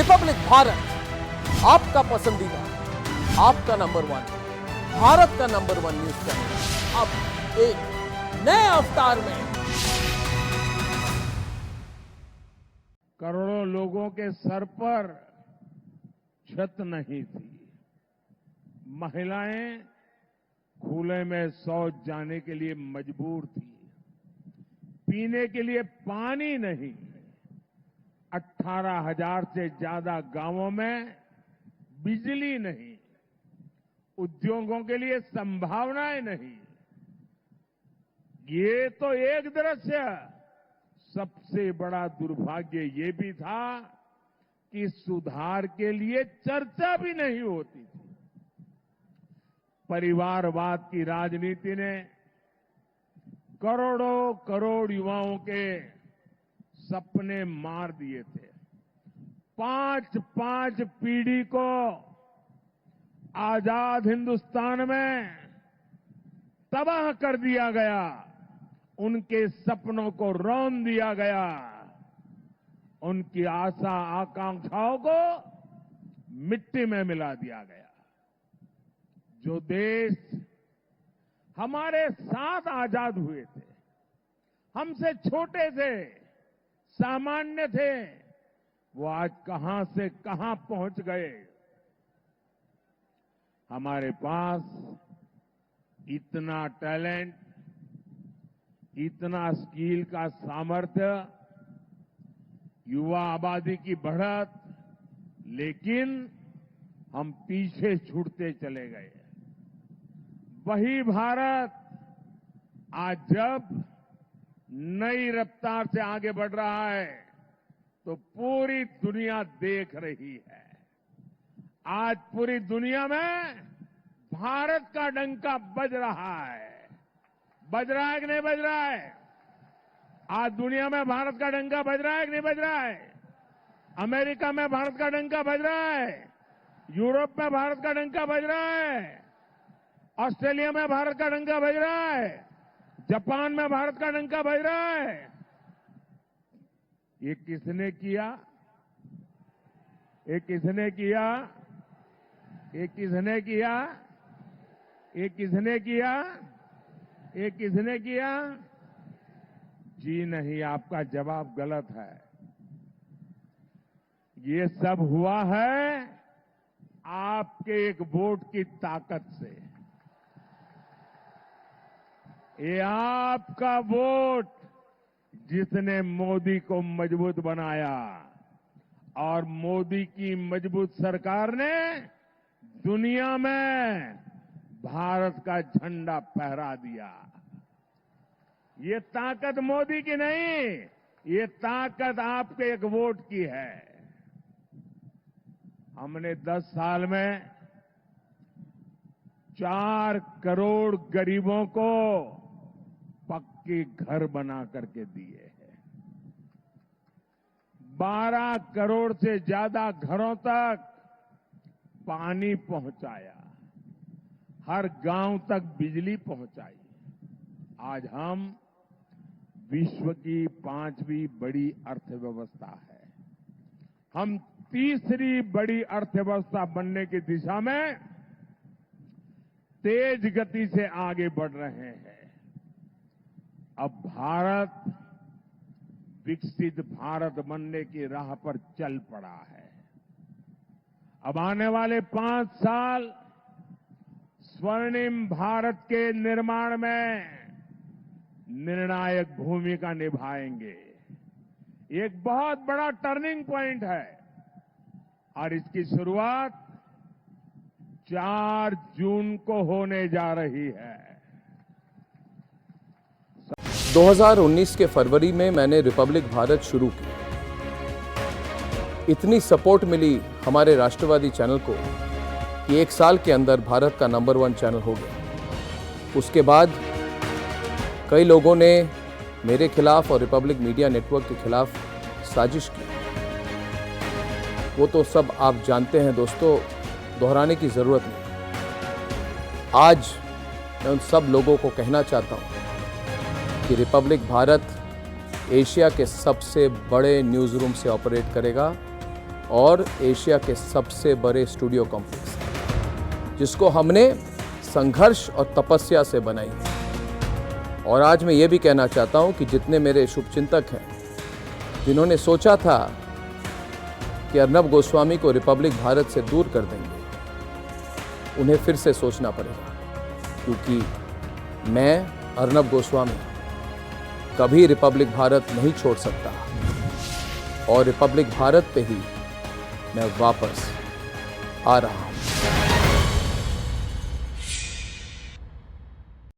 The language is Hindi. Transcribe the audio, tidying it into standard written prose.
रिपब्लिक भारत, आपका पसंदीदा, आपका नंबर 1, भारत का नंबर 1 न्यूज चैनल, अब एक नए अवतार में। करोड़ों लोगों के सर पर छत नहीं थी। महिलाएं खुले में शौच जाने के लिए मजबूर थी। पीने के लिए पानी नहीं। 18,000 से ज्यादा गांवों में बिजली नहीं। उद्योगों के लिए संभावनाएं नहीं। ये तो एक दृश्य। सबसे बड़ा दुर्भाग्य ये भी था कि सुधार के लिए चर्चा भी नहीं होती थी। परिवारवाद की राजनीति ने करोड़ों करोड़ युवाओं के सपने मार दिए थे। 5 पीढ़ी को आजाद हिंदुस्तान में तबाह कर दिया गया। उनके सपनों को रौंद दिया गया। उनकी आशा आकांक्षाओं को मिट्टी में मिला दिया गया। जो देश हमारे साथ आजाद हुए थे, हमसे छोटे थे, सामान्य थे, वो आज कहां से कहां पहुंच गए। हमारे पास इतना टैलेंट, इतना स्किल का सामर्थ्य, युवा आबादी की बढ़त, लेकिन हम पीछे छूटते चले गए। वही भारत आज जब नई रफ्तार से आगे बढ़ रहा है तो पूरी दुनिया देख रही है। आज पूरी दुनिया में भारत का डंका बज रहा है। बज रहा है कि नहीं बज रहा है? आज दुनिया में भारत का डंका बज रहा है कि नहीं बज रहा है? अमेरिका में भारत का डंका बज रहा है। यूरोप में भारत का डंका बज रहा है। ऑस्ट्रेलिया में भारत का डंका बज रहा है। जापान में भारत का डंका बज रहा है। ये किसने किया? ये किसने किया? ये किसने किया? ये किसने किया? ये किसने किया? जी नहीं, आपका जवाब गलत है। ये सब हुआ है आपके एक वोट की ताकत से। ये आपका वोट जिसने मोदी को मजबूत बनाया, और मोदी की मजबूत सरकार ने दुनिया में भारत का झंडा फहरा दिया। ये ताकत मोदी की नहीं, ये ताकत आपके एक वोट की है। हमने 10 साल में 4 करोड़ गरीबों को पक्के घर बना करके दिए हैं। 12 करोड़ से ज्यादा घरों तक पानी पहुंचाया। हर गांव तक बिजली पहुंचाई। आज हम विश्व की 5वीं बड़ी अर्थव्यवस्था है। हम तीसरी बड़ी अर्थव्यवस्था बनने की दिशा में तेज गति से आगे बढ़ रहे हैं। अब भारत विकसित भारत बनने की राह पर चल पड़ा है। अब आने वाले 5 साल स्वर्णिम भारत के निर्माण में निर्णायक भूमिका निभाएंगे। एक बहुत बड़ा टर्निंग पॉइंट है और इसकी शुरुआत 4 जून को होने जा रही है। 2019 के फरवरी में मैंने रिपब्लिक भारत शुरू की। इतनी सपोर्ट मिली हमारे राष्ट्रवादी चैनल को कि 1 साल के अंदर भारत का नंबर 1 चैनल हो गया। उसके बाद कई लोगों ने मेरे खिलाफ और रिपब्लिक मीडिया नेटवर्क के खिलाफ साजिश की। वो तो सब आप जानते हैं दोस्तों, दोहराने की जरूरत नहीं। आज मैं उन सब लोगों को कहना चाहता हूं कि रिपब्लिक भारत एशिया के सबसे बड़े न्यूज़ रूम से ऑपरेट करेगा और एशिया के सबसे बड़े स्टूडियो कॉम्प्लेक्स है, जिसको हमने संघर्ष और तपस्या से बनाई। और आज मैं ये भी कहना चाहता हूँ कि जितने मेरे शुभचिंतक हैं, जिन्होंने सोचा था कि अर्नब गोस्वामी को रिपब्लिक भारत से दूर कर देंगे, उन्हें फिर से सोचना पड़ेगा, क्योंकि मैं अर्नब गोस्वामी कभी रिपब्लिक भारत नहीं छोड़ सकता और रिपब्लिक भारत पे ही मैं वापस आ रहा हूँ।